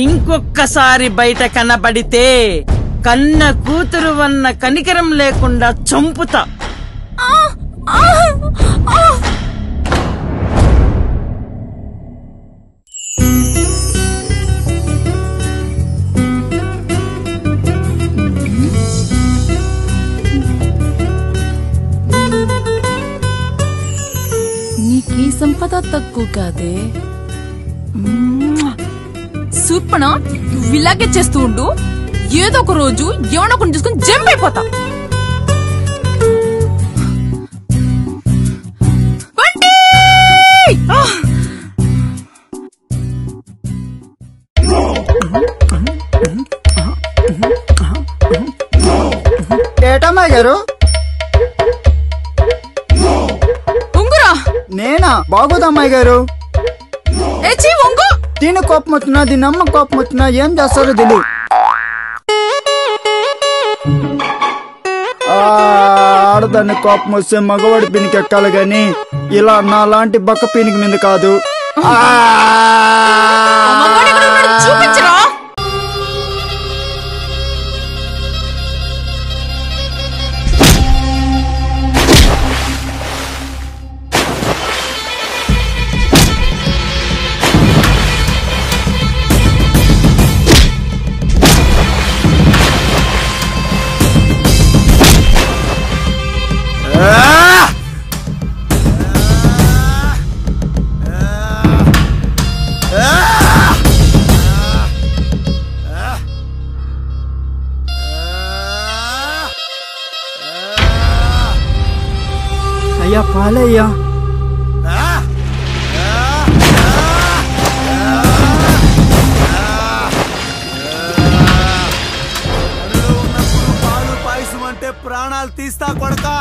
ఇంకొక్కసారి బయట కనబడితే కన్న కూతురు వన్న కనికరం లేకుండా చంపుతా. నీకే సంపద తక్కువ కాదే. సూర్పణ, నువ్వు ఇలాగే చేస్తూ ఉండు. ఏదో ఒక రోజు ఎవనో కొన్ని చూసుకుని జంప్ అయిపోతా. ఏటమ్మాయి గారు? ఉంగురా. నేనా? బాగోదమ్మాయి గారు. ఉంగు. దీని కోపం వచ్చినా దీని అమ్మ కోపం వచ్చినా ఏం చేస్తారో తెలియదు. ఆడదాన్ని కోపం వస్తే మగవాడి పీనికి ఎక్కాలి గాని ఇలా నా లాంటి బక్క పీనికి మీద కాదు. చూపించరా. అయ్యా పాలయ్యా. పాలు పాయసం అంటే ప్రాణాలు తీస్తా కొడకా.